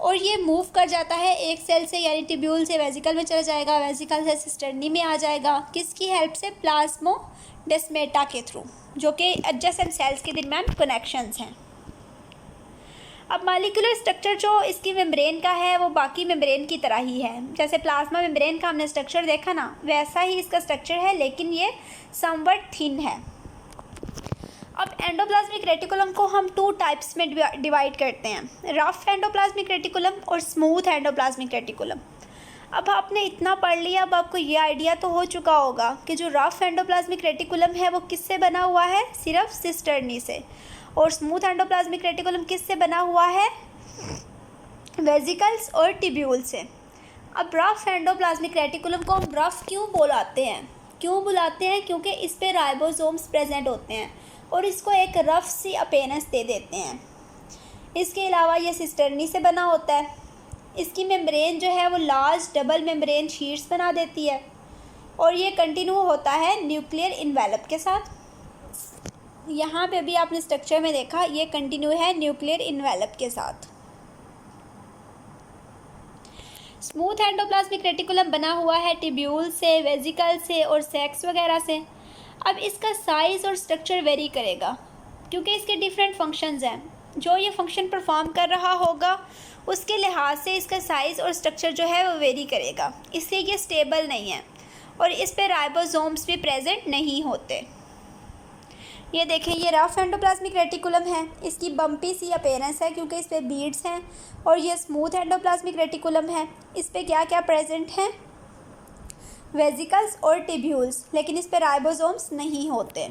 और ये मूव कर जाता है एक सेल से, यानी ट्यूब्यूल से वेसिकल में चला जाएगा, वेसिकल से सिस्टर्नी में आ जाएगा। किसकी हेल्प से? प्लाज्मोडेस्माटा के थ्रू, जो कि एडजेसेंट सेल्स के दरमियान कनेक्शंस हैं। अब मॉलिक्यूलर स्ट्रक्चर जो इसकी मेम्ब्रेन का है वो बाकी मेम्ब्रेन की तरह ही है। जैसे प्लाज्मा मेम्ब्रेन का हमने स्ट्रक्चर देखा ना, वैसा ही इसका स्ट्रक्चर है, लेकिन ये समवट थिन है। अब एंडोप्लाज्मिक रेटिकुलम को हम 2 टाइप्स में डिवाइड करते हैं, रफ एंडोप्लाज्मिक रेटिकुलम और स्मूथ एंडोप्लाज्मिक रेटिकुलम। अब आपने इतना पढ़ लिया, अब आपको ये आइडिया तो हो चुका होगा कि जो रफ एंडोप्लाज्मिक रेटिकुलम है वो किससे बना हुआ है? सिर्फ सिस्टर्नी से। और स्मूथ एंडोप्लाज्मिक रेटिकुलम किससे बना हुआ है? वेसिकल्स और ट्यूब्यूल से। अब रफ एंडोप्लाज्मिक रेटिकुलम को हम रफ क्यों बुलाते हैं? क्योंकि इस पे राइबोसोम्स प्रेजेंट होते हैं और इसको एक रफ सी अपीयरेंस दे देते हैं। इसके अलावा ये सिस्टर्नी से बना होता है। इसकी मेम्ब्रेन जो है वो लार्ज डबल मेम्ब्रेन शीट्स बना देती है और ये कंटिन्यू होता है न्यूक्लियर इन्वेलप के साथ। यहाँ पे भी आपने स्ट्रक्चर में देखा, ये कंटिन्यू है न्यूक्लियर इन्वेलप के साथ। स्मूथ एंडोप्लाज्मिक रेटिकुलम बना हुआ है ट्यूब्यूल से, वेसिकल से और सैक्स वगैरह से। अब इसका साइज़ और स्ट्रक्चर वेरी करेगा क्योंकि इसके डिफरेंट फंक्शंस हैं। जो ये फंक्शन परफॉर्म कर रहा होगा उसके लिहाज से इसका साइज़ और स्ट्रक्चर जो है वो वेरी करेगा, इसलिए ये स्टेबल नहीं है और इस पे राइबोसोम्स भी प्रेजेंट नहीं होते। ये देखें, ये रफ एंडोप्लाज्मिक रेटिकुलम है, इसकी बम्पी सी अपीयरेंस है क्योंकि इस पे बीड्स हैं। और ये स्मूथ एंडोप्लाज्मिक रेटिकुलम है, इस पे क्या क्या प्रेजेंट हैं? वेसिकल्स और ट्यूब्यूल्स, लेकिन इस पे राइबोसोम्स नहीं होते।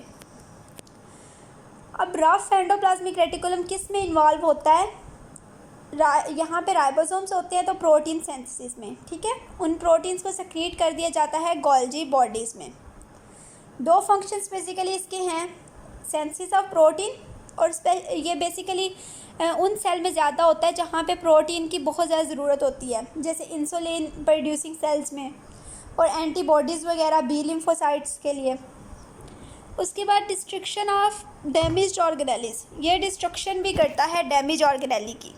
अब रफ एंडोप्लाज्मिक रेटिकुलम किस में इन्वॉल्व होता है? यहाँ पे राइबोसोम्स होते हैं तो प्रोटीन सिंथेसिस में, ठीक है। उन प्रोटीन्स को सेक्रीट कर दिया जाता है गोल्जी बॉडीज़ में। दो फंक्शंस बेसिकली इसके हैं, सिंथेसिस ऑफ प्रोटीन, और ये बेसिकली उन सेल में ज़्यादा होता है जहाँ पे प्रोटीन की बहुत ज़्यादा ज़रूरत होती है, जैसे इंसुलिन प्रोड्यूसिंग सेल्स में, और एंटीबॉडीज़ वगैरह बी लिम्फोसाइट्स के लिए। उसके बाद डिस्ट्रक्शन ऑफ डैमेज्ड ऑर्गेनेलीज, ये डिस्ट्रक्शन भी करता है डैमेज ऑर्गेनेली की।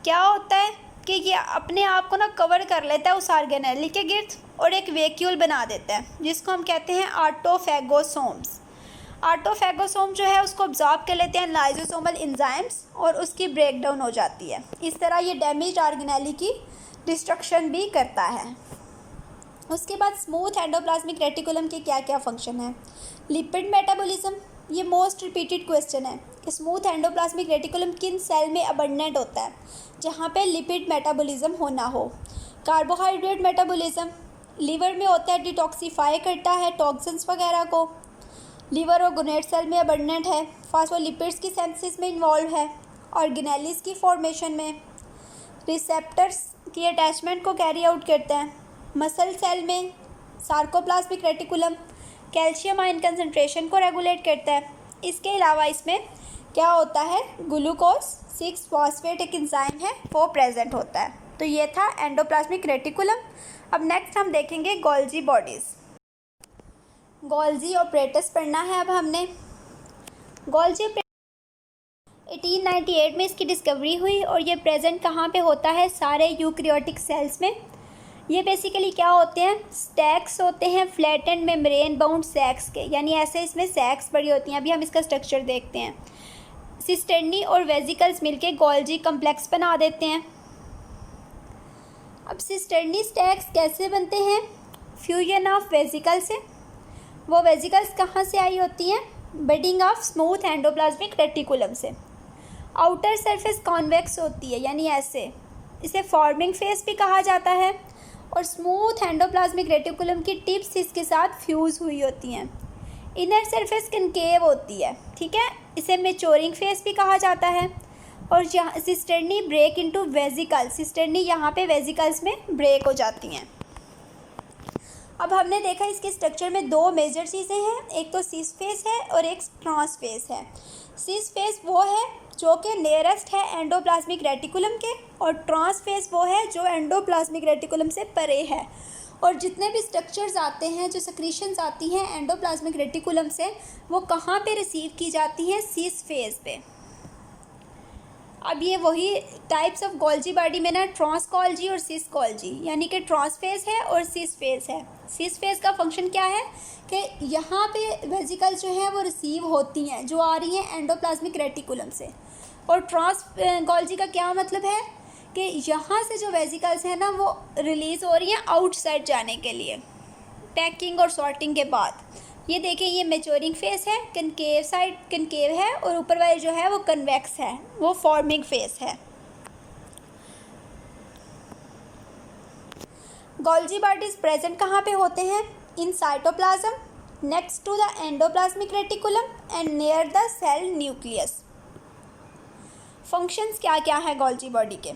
क्या होता है कि ये अपने आप को ना कवर कर लेता है उस ऑर्गेनेली के गिर्द और एक वैक्यूल बना देता है, जिसको हम कहते हैं ऑटोफैगोसोम्स। ऑटोफैगोसोम जो है उसको ऑब्जॉर्ब कर लेते हैं लाइसोसोमल एंजाइम्स और उसकी ब्रेक डाउन हो जाती है। इस तरह ये डैमेज ऑर्गेनेली की डिस्ट्रक्शन भी करता है। उसके बाद स्मूथ एंडोप्लाज्मिक रेटिकुलम के क्या क्या फंक्शन है? लिपिड मेटाबॉलिज्म, ये मोस्ट रिपीटेड क्वेश्चन है कि स्मूथ एंडोप्लाज्मिक रेटिकुलम किन सेल में अबंडेंट होता है जहाँ पे लिपिड मेटाबॉलिज्म होना हो। कार्बोहाइड्रेट मेटाबॉलिज्म, लीवर में होता है, डिटॉक्सीफाई करता है टॉक्सिन्स वगैरह को। लीवर और गोनेट सेल में अबंडेंट है। फॉस्फोलिपिड्स की सिंथेसिस में इन्वॉल्व है, ऑर्गेनेलीज की फॉर्मेशन में, रिसेप्टर्स की अटैचमेंट को कैरी आउट करता है। मसल सेल में sarcoplasmic reticulum calcium ion concentration को रेगुलेट करता है। इसके अलावा इसमें क्या होता है, ग्लूकोज 6 फॉस्फेट एक एंजाइम है वो प्रेजेंट होता है। तो ये था एंडोप्लाज्मिक रेटिकुलम। अब नेक्स्ट हम देखेंगे गोल्जी बॉडीज़। गोल्जी ऑपरेटस पढ़ना है अब हमने। गोल्जी 1898 में इसकी डिस्कवरी हुई और ये प्रेजेंट कहाँ पे होता है? सारे यूकैरियोटिक सेल्स में। ये बेसिकली क्या होते हैं? स्टैक्स होते हैं फ्लैटेंड मेम्ब्रेन बाउंड सैक्स के, यानी ऐसे इसमें सैक्स बड़ी होती हैं। अभी हम इसका स्ट्रक्चर देखते हैं। सिस्टर्नी और वेजिकल्स मिलके गोल्जी कम्प्लेक्स बना देते हैं। अब सिस्टर्नी स्टैक्स कैसे बनते हैं? फ्यूजन ऑफ वेजिकल से। वो वेजिकल्स कहाँ से आई होती हैं? Budding of smooth endoplasmic reticulum से। आउटर सरफेस कॉन्वेक्स होती है, यानी ऐसे, इसे फॉर्मिंग फेस भी कहा जाता है। और स्मूथ एंडोप्लाज्मिक रेटिकुलम की टिप्स इसके साथ फ्यूज़ हुई होती हैं। इनर सरफेस कनकेव होती है, ठीक है, इसे मैच्योरिंग फेस भी कहा जाता है। और यहाँ cisternae break into vesicle, cisternae यहाँ पे वेजिकल्स में ब्रेक हो जाती हैं। अब हमने देखा इसके स्ट्रक्चर में दो मेजर चीज़ें हैं, एक तो सिस फेस है और एक ट्रांस फेस है। सिस फेस वो है जो कि नियरेस्ट है एंडोप्लाज्मिक रेटिकुलम के, और ट्रांस फेस वो है जो एंडोप्लाज्मिक रेटिकुलम से परे है। और जितने भी स्ट्रक्चर्स आते हैं, जो सेक्रीशंस आती हैं एंडोप्लाज्मिक रेटिकुलम से, वो कहाँ पे रिसीव की जाती हैं? सिस फेस पे। अब ये वही टाइप्स ऑफ गोल्जी बॉडी में ना ट्रांस गोल्जी और सिस गोल्जी, यानी कि ट्रांस फेस है और सिस फेस है। सिस फेस का फंक्शन क्या है कि यहाँ पे वेजिकल्स जो हैं वो रिसीव होती हैं, जो आ रही हैं एंडोप्लाज्मिक रेटिकुलम से। और ट्रांस गोल्जी का क्या मतलब है कि यहाँ से जो वेजिकल्स हैं ना वो रिलीज़ हो रही हैं आउटसाइड जाने के लिए, पैकिंग और सॉर्टिंग के बाद। ये देखें, ये मैच्योरिंग फेस है, कनकेव साइड कनकेव है, और ऊपर वाले जो है वो कन्वेक्स है, वो फॉर्मिंग फेस है। गोल्जी बॉडीज प्रेजेंट कहाँ पे होते हैं? In cytoplasm, next to the endoplasmic reticulum and near the cell nucleus. Functions क्या क्या है गोल्जी बॉडी के?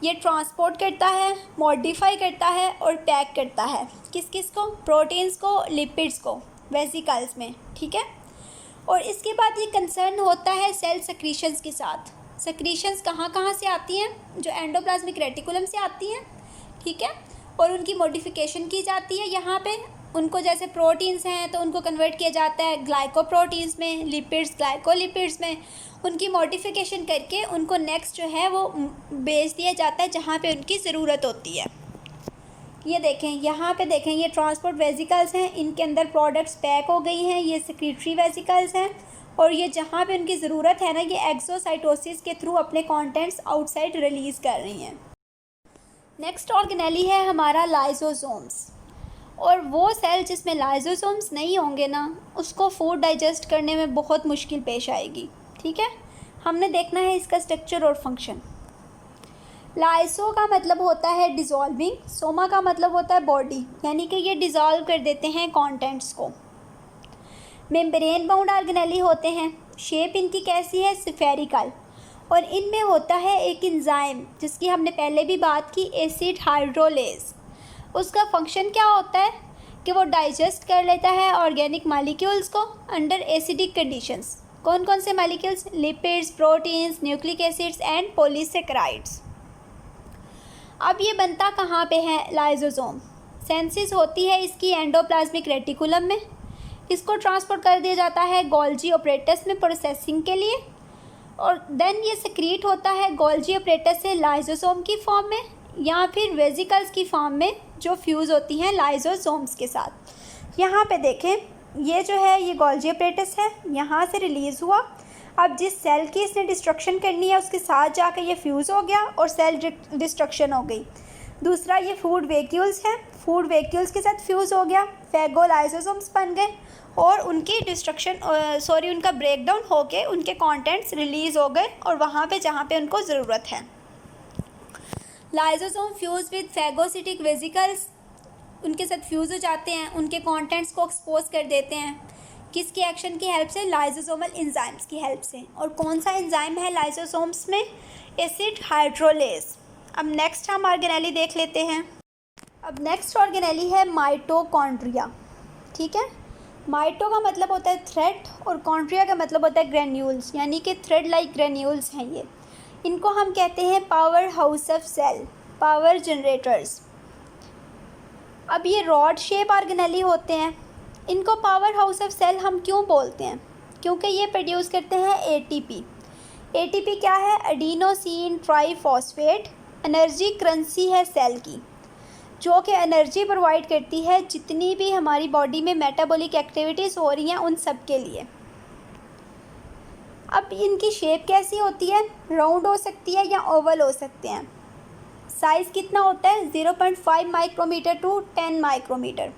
ये ट्रांसपोर्ट करता है, मॉडिफाई करता है और पैक करता है। किस किस को? प्रोटीन्स को, लिपिड्स को, वेसिकल्स में, ठीक है। और इसके बाद ये कंसर्न होता है सेल सेक्रीशंस के साथ। सेक्रीशंस कहाँ कहाँ से आती हैं? जो एंडोप्लाज्मिक रेटिकुलम से आती हैं, ठीक है, और उनकी मॉडिफिकेशन की जाती है यहाँ पे। उनको जैसे प्रोटीन्स हैं तो उनको कन्वर्ट किया जाता है ग्लाइकोप्रोटीन्स में, लिपिड्स ग्लाइकोलिपिड्स में। उनकी मॉडिफिकेशन करके उनको नेक्स्ट जो है वो भेज दिया जाता है जहाँ पे उनकी ज़रूरत होती है। ये देखें, यहाँ पे देखें, ये ट्रांसपोर्ट वेसिकल्स हैं, इनके अंदर प्रोडक्ट्स पैक हो गई हैं, ये सेक्रेटरी वेसिकल्स हैं। और ये जहाँ पे उनकी ज़रूरत है ना, ये एक्सोसाइटोसिस के थ्रू अपने कंटेंट्स आउटसाइड रिलीज़ कर रही हैं। नेक्स्ट ऑर्गेनेली है हमारा लाइसोसोम्स। और वो सेल जिसमें लाइसोसोम्स नहीं होंगे ना, उसको फूड डाइजेस्ट करने में बहुत मुश्किल पेश आएगी, ठीक है। हमने देखना है इसका स्ट्रक्चर और फंक्शन। लाइसो का मतलब होता है डिज़ोल्विंग, सोमा का मतलब होता है बॉडी, यानी कि ये डिज़ोल्व कर देते हैं कंटेंट्स को। मेम्ब्रेन बाउंड ऑर्गेनेली होते हैं, शेप इनकी कैसी है, स्फेरिकल। और इनमें होता है एक एंजाइम जिसकी हमने पहले भी बात की, एसिड हाइड्रोलेज। उसका फंक्शन क्या होता है कि वो डाइजेस्ट कर लेता है ऑर्गेनिक मॉलिक्यूल्स को अंडर एसिडिक कंडीशंस। कौन कौन से molecules, lipids, proteins, nucleic acids and polysaccharides. अब ये बनता कहाँ पे है, लाइसोसोम। सेंसिस होती है इसकी एंडोप्लाज्मिक रेटिकुलम में। इसको ट्रांसपोर्ट कर दिया जाता है गोल्जी ऑपरेटस में प्रोसेसिंग के लिए, और देन ये सिक्रीट होता है गोल्जी ऑपरेटस से लाइसोसोम की फॉर्म में या फिर वेसिकल्स की फॉर्म में जो फ्यूज़ होती हैं लाइसोसोम्स के साथ। यहाँ पे देखें, ये जो है ये गोल्जी ऑपरेटस है, यहाँ से रिलीज़ हुआ। अब जिस सेल की इसने डिस्ट्रक्शन करनी है उसके साथ जाकर ये फ्यूज़ हो गया और सेल डिस्ट्रक्शन हो गई। दूसरा ये फूड वेक्यूल्स हैं, फूड वेक्यूल्स के साथ फ्यूज़ हो गया, फेगोलाइसोसोम्स बन गए और उनकी डिस्ट्रक्शन उनका ब्रेकडाउन होके उनके कंटेंट्स रिलीज़ हो गए और वहाँ पे जहाँ पे उनको ज़रूरत है। Lysosome fuse with phagocytic vesicles, उनके साथ फ्यूज़ हो जाते हैं, उनके कंटेंट्स को एक्सपोज कर देते हैं। किसकी एक्शन की हेल्प से, लाइसोसोमल एंजाइम्स की हेल्प से। और कौन सा एंजाइम है लाइसोसोम्स में, एसिड हाइड्रोलेज। अब नेक्स्ट हम ऑर्गेनेली देख लेते हैं। अब नेक्स्ट ऑर्गेनेली है माइटोकॉन्ड्रिया। ठीक है, माइटो का मतलब होता है थ्रेड और कॉन्ड्रिया का मतलब होता है ग्रेन्यूल्स, यानी कि थ्रेड लाइक ग्रेन्यूल्स हैं ये। इनको हम कहते हैं powerhouse of cell, power generators. अब ये रॉड शेप ऑर्गेनेली होते हैं। इनको पावर हाउस ऑफ सेल हम क्यों बोलते हैं, क्योंकि ये प्रोड्यूस करते हैं एटीपी। एटीपी क्या है, एडिनोसिन ट्राइफॉस्फेट एनर्जी करेंसी है सेल की, जो कि एनर्जी प्रोवाइड करती है जितनी भी हमारी बॉडी में मेटाबॉलिक एक्टिविटीज़ हो रही हैं उन सब के लिए। अब इनकी शेप कैसी होती है, राउंड हो सकती है या ओवल हो सकते हैं। साइज़ कितना होता है, 0.5 माइक्रोमीटर टू 10 माइक्रोमीटर।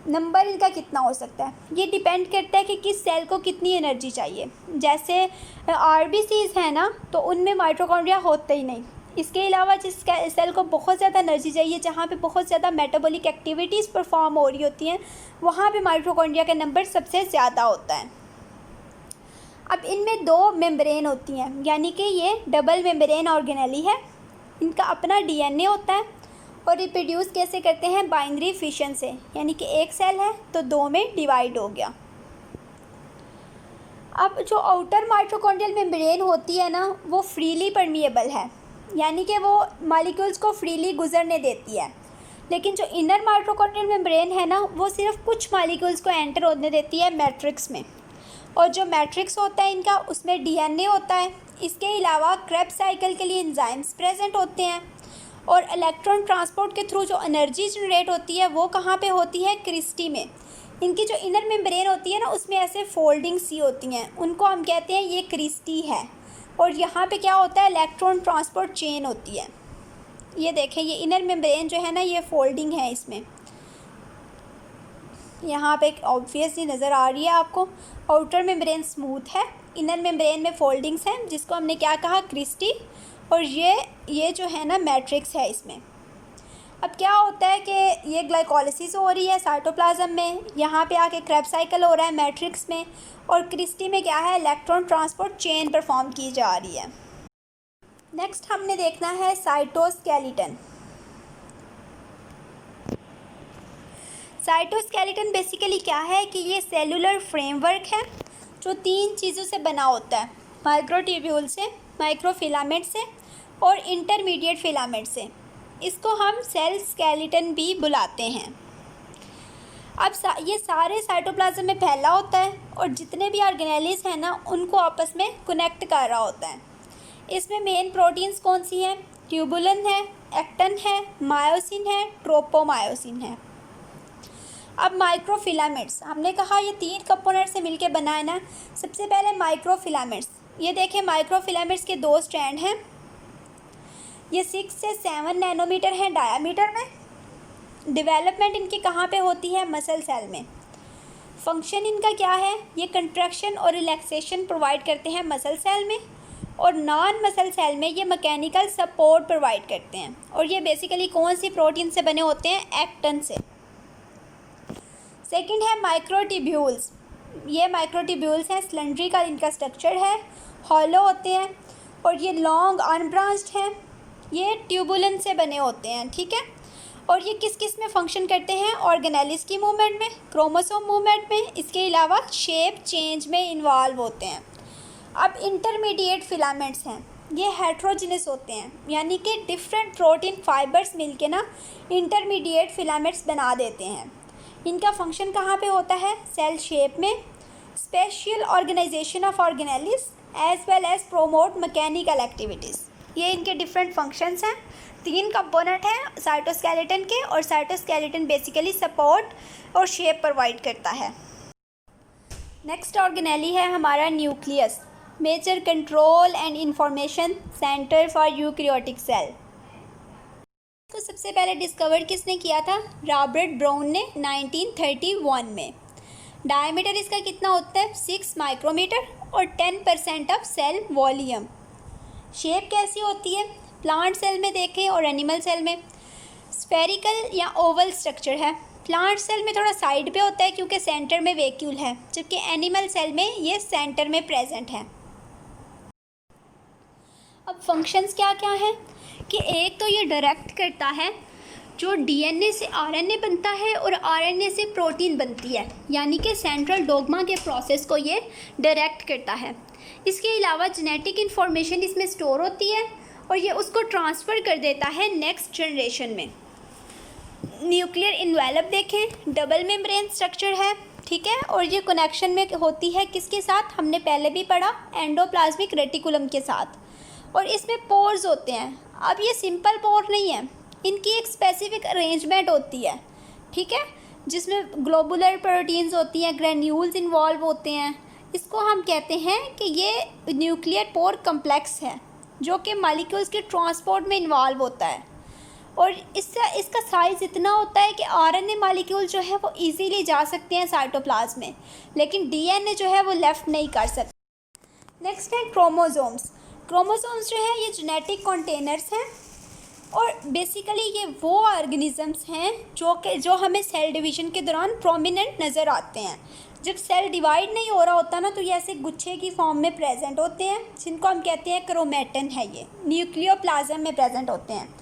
नंबर इनका कितना हो सकता है, ये डिपेंड करता है कि किस सेल को कितनी एनर्जी चाहिए। जैसे आरबीसीज है ना, तो उनमें माइटोकॉन्ड्रिया होते ही नहीं। इसके अलावा जिस सेल को बहुत ज़्यादा एनर्जी चाहिए, जहाँ पे बहुत ज़्यादा मेटाबॉलिक एक्टिविटीज़ परफॉर्म हो रही होती हैं, वहाँ पे माइटोकॉन्ड्रिया का नंबर सबसे ज़्यादा होता है। अब इनमें 2 मेम्ब्रेन होती हैं, यानी कि ये डबल मेम्ब्रेन ऑर्गेनेली है। इनका अपना डीएनए होता है और रिप्रोड्यूस कैसे करते हैं, बाइनरी फिशन से, यानी कि एक सेल है तो 2 में डिवाइड हो गया। अब जो आउटर माइटोकॉन्ड्रियल मेम्ब्रेन होती है ना, वो फ्रीली परमिएबल है, यानी कि वो मॉलिक्यूल्स को फ्रीली गुजरने देती है। लेकिन जो इनर माइटोकॉन्ड्रियल मेम्ब्रेन है ना, वो सिर्फ कुछ मॉलिक्यूल्स को एंटर होने देती है मैट्रिक्स में। और जो मैट्रिक्स होता है इनका, उसमें डीएनए होता है। इसके अलावा क्रेब्स साइकिल के लिए एंजाइम्स प्रेजेंट होते हैं। और इलेक्ट्रॉन ट्रांसपोर्ट के थ्रू जो एनर्जी जनरेट होती है वो कहाँ पे होती है, क्रिस्टी में। इनकी जो इनर मेम्ब्रेन होती है ना, उसमें ऐसे फोल्डिंग सी होती हैं, उनको हम कहते हैं ये क्रिस्टी है। और यहाँ पे क्या होता है, इलेक्ट्रॉन ट्रांसपोर्ट चेन होती है। ये देखें, ये इनर मेम्ब्रेन जो है ना, ये फोल्डिंग है इसमें। यहाँ पे एक ऑब्वियसली नज़र आ रही है आपको, आउटर मेम्ब्रेन स्मूथ है, इनर मेम्ब्रेन में फोल्डिंग्स हैं, जिसको हमने क्या कहा, क्रिस्टी। और ये जो है ना मैट्रिक्स है इसमें। अब क्या होता है कि ये ग्लाइकोलिसिस हो रही है साइटोप्लाज्म में, यहाँ पे आके क्रेब्स साइकिल हो रहा है मैट्रिक्स में, और क्रिस्टी में क्या है, इलेक्ट्रॉन ट्रांसपोर्ट चेन परफॉर्म की जा रही है। नेक्स्ट हमने देखना है साइटोस्केलेटन। साइटोस्केलेटन बेसिकली क्या है कि ये सेलुलर फ्रेमवर्क है जो 3 चीज़ों से बना होता है, माइक्रोट्यूब्यूल से, माइक्रोफिलामेंट से और इंटरमीडिएट फिलामेंट से। इसको हम सेल स्केलेटन भी बुलाते हैं। अब ये सारे साइटोप्लाज्म में फैला होता है और जितने भी ऑर्गेनेलीज हैं ना, उनको आपस में कनेक्ट कर रहा होता है। इसमें मेन प्रोटीन्स कौन सी हैं, ट्यूबुलिन है, एक्टिन है, मायोसिन है, ट्रोपोमायोसिन है। अब माइक्रोफिलामेंट्स, हमने कहा ये 3 कंपोनेंट से मिलके बना है ना। सबसे पहले माइक्रोफिलामेंट्स, ये देखें माइक्रोफिलामेंट्स के 2 स्ट्रैंड हैं। ये 6 से 7 नैनोमीटर हैं डायामीटर में। डेवलपमेंट इनकी कहाँ पे होती है, मसल सेल में। फंक्शन इनका क्या है, ये कंट्रैक्शन और रिलैक्सेशन प्रोवाइड करते हैं मसल सेल में, और नॉन मसल सेल में ये मैकेनिकल सपोर्ट प्रोवाइड करते हैं। और ये बेसिकली कौन सी प्रोटीन से बने होते हैं, एक्टिन से। सेकंड है माइक्रोट्यूब्यूल्स। ये माइक्रोट्यूब्यूल्स हैं, सिलेंड्रिकल इनका स्ट्रक्चर है, हॉलो होते हैं और ये लॉन्ग अनब्रांच्ड हैं, ये ट्यूबुलेंट से बने होते हैं, ठीक है। और ये किस किस में फंक्शन करते हैं? ऑर्गेनेलिस की मूवमेंट में, क्रोमोसोम मूवमेंट में, इसके अलावा शेप चेंज में इन्वॉल्व होते हैं। अब इंटरमीडिएट फिलामेंट्स हैं, ये हेट्रोजिनस होते हैं, यानी कि डिफरेंट प्रोटीन फाइबर्स मिलके ना इंटरमीडिएट फिलामेंट्स बना देते हैं। इनका फंक्शन कहाँ पे होता है? सेल शेप में, special organisation of organelles as well as promote mechanical activities. ये इनके डिफरेंट फंक्शंस हैं। 3 कंपोनेंट हैं साइटोस्केलेटन के, और साइटोस्केलेटन बेसिकली सपोर्ट और शेप प्रोवाइड करता है। नेक्स्ट ऑर्गेनेली है हमारा nucleus, major control and information centre for eukaryotic cell. इसको सबसे पहले डिस्कवर किसने किया था? रॉबर्ट ब्राउन ने 1931 में। डायमीटर इसका कितना होता है? 6 माइक्रोमीटर और 10% ऑफ सेल वॉल्यूम। शेप कैसी होती है? प्लांट सेल में देखें और एनिमल सेल में स्फेरिकल या ओवल स्ट्रक्चर है। प्लांट सेल में थोड़ा साइड पे होता है क्योंकि सेंटर में वैक्यूल है, जबकि एनिमल सेल में ये सेंटर में प्रेजेंट है। अब फंक्शंस क्या क्या हैं कि एक तो ये डायरेक्ट करता है, जो डीएनए से आरएनए बनता है और आरएनए से प्रोटीन बनती है, यानी कि सेंट्रल डोग्मा के प्रोसेस को ये डायरेक्ट करता है। इसके अलावा जेनेटिक इन्फॉर्मेशन इसमें स्टोर होती है और ये उसको ट्रांसफ़र कर देता है नेक्स्ट जनरेशन में। न्यूक्लियर इन्वेलप देखें, डबल मेम्ब्रेन स्ट्रक्चर है, ठीक है, और ये कनेक्शन में होती है किसके साथ? हमने पहले भी पढ़ा, एंडोप्लाज्मिक रेटिकुलम के साथ। और इसमें पोर्स होते हैं। अब ये सिंपल पोर नहीं है, इनकी एक स्पेसिफिक अरेंजमेंट होती है, ठीक है, जिसमें ग्लोबुलर प्रोटीन्स होती हैं, ग्रेन्यूल्स इन्वॉल्व होते हैं। इसको हम कहते हैं कि ये न्यूक्लियर पोर कम्प्लेक्स है, जो कि मॉलिक्यूल्स के ट्रांसपोर्ट में इन्वॉल्व होता है। और इसका साइज़ इतना होता है कि आरएनए मॉलिक्यूल जो है वो इजीली जा सकते हैं साइटोप्लाज्म में, लेकिन डीएनए जो है वो लेफ़्ट नहीं कर सकते। नेक्स्ट है क्रोमोसोम्स। क्रोमोसोम्स जो है ये जेनेटिक कंटेनर्स हैं और बेसिकली ये वो ऑर्गेनिजम्स हैं जो हमें सेल डिवीज़न के दौरान प्रोमिनेंट नज़र आते हैं। जब सेल डिवाइड नहीं हो रहा होता ना, तो ये ऐसे गुच्छे की फॉर्म में प्रेजेंट होते हैं, जिनको हम कहते हैं क्रोमेटिन है। ये न्यूक्लियोप्लाज्म में प्रेजेंट होते हैं।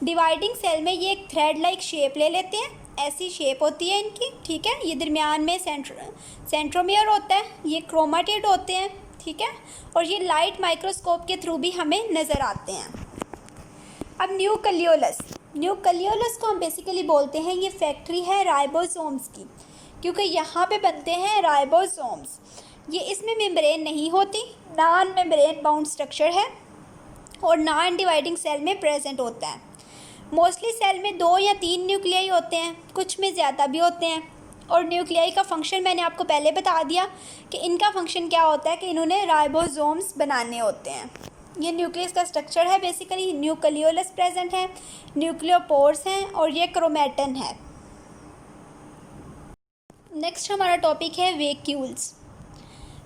डिवाइडिंग सेल में ये एक थ्रेड लाइक शेप ले लेते हैं, ऐसी शेप होती है इनकी, ठीक है। ये दरमियान में सेंट्रोमियर होता है, ये क्रोमाटिड होते हैं, ठीक है, और ये लाइट माइक्रोस्कोप के थ्रू भी हमें नज़र आते हैं। अब न्यूक्लियोलस को हम बेसिकली बोलते हैं ये फैक्ट्री है राइबोसोम्स की, क्योंकि यहाँ पे बनते हैं राइबोसोम्स। ये इसमें मेम्ब्रेन नहीं होती, नॉन मेम्ब्रेन बाउंड स्ट्रक्चर है और नॉन डिवाइडिंग सेल में प्रेजेंट होता है। मोस्टली सेल में 2 या 3 न्यूक्लियाई होते हैं, कुछ में ज़्यादा भी होते हैं। और न्यूक्लियाई का फंक्शन मैंने आपको पहले बता दिया कि इनका फंक्शन क्या होता है कि इन्होंने राइबोसोम्स बनाने होते हैं। ये न्यूक्लियस का स्ट्रक्चर है, बेसिकली न्यूक्लियोलस प्रेजेंट है, न्यूक्लियोपोर्स हैं और ये क्रोमेटिन है। नेक्स्ट हमारा टॉपिक है वैक्यूल्स।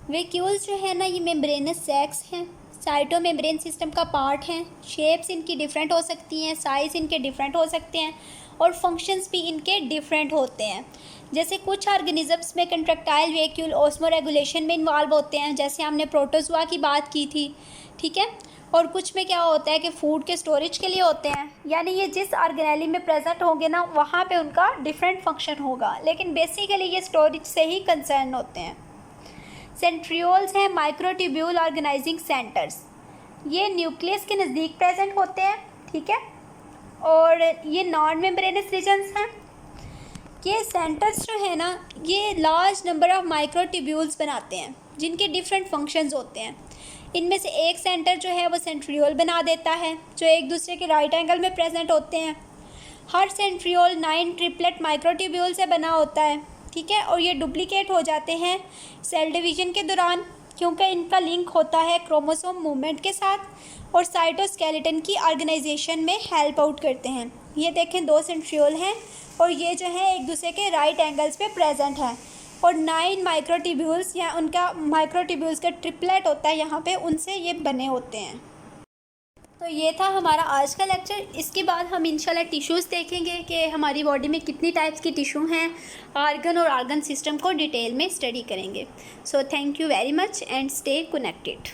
वैक्यूल्स जो है ना, ये मेम्ब्रेनस सैक्स हैं, साइटो मेम्ब्रेन सिस्टम का पार्ट हैं। शेप्स इनकी डिफरेंट हो सकती हैं, साइज़ इनके डिफरेंट हो सकते हैं और फंक्शंस भी इनके डिफरेंट होते हैं। जैसे कुछ ऑर्गेनिजम्स में कंट्रैक्टाइल वैक्यूल ऑस्मो रेगुलेशन में इन्वॉल्व होते हैं, जैसे हमने प्रोटोजोआ की बात की थी, ठीक है। और कुछ में क्या होता है कि फूड के स्टोरेज के लिए होते हैं, यानी ये जिस ऑर्गेनेली में प्रेजेंट होंगे ना, वहाँ पे उनका डिफरेंट फंक्शन होगा, लेकिन बेसिकली ये स्टोरेज से ही कंसर्न होते हैं। सेंट्रियोल्स हैं माइक्रोट्यूब्यूल ऑर्गेनाइजिंग सेंटर्स, ये न्यूक्लियस के नज़दीक प्रेजेंट होते हैं, ठीक है, और ये नॉन मेम्ब्रेनस रीजन्स हैं। ये सेंटर्स जो है ना, ये लार्ज नंबर ऑफ माइक्रोट्यूब्यूल्स बनाते हैं, जिनके डिफरेंट फंक्शंस होते हैं। इनमें से एक सेंटर जो है वो सेंट्रियोल बना देता है, जो एक दूसरे के राइट एंगल में प्रेजेंट होते हैं। हर सेंट्रियोल 9 ट्रिपलेट माइक्रोट्यूब्यूल से बना होता है, ठीक है, और ये डुप्लीकेट हो जाते हैं सेल डिवीज़न के दौरान, क्योंकि इनका लिंक होता है क्रोमोसोम मूवमेंट के साथ और साइटोस्केलेटन की ऑर्गेनाइजेशन में हेल्प आउट करते हैं। ये देखें 2 सेंट्रियोल हैं और ये जो है एक दूसरे के राइट एंगल्स पे प्रेजेंट है, और 9 माइक्रोट्यूब्यूल्स या उनका माइक्रोट्यूब्यूल्स का ट्रिपलेट होता है यहाँ पे, उनसे ये बने होते हैं। तो तो ये था हमारा आज का लेक्चर। इसके बाद हम इंशाल्लाह टिश्यूज़ देखेंगे कि हमारी बॉडी में कितनी टाइप्स की टिश्यू हैं, ऑर्गन और ऑर्गन सिस्टम को डिटेल में स्टडी करेंगे। So thank you very much and stay connected.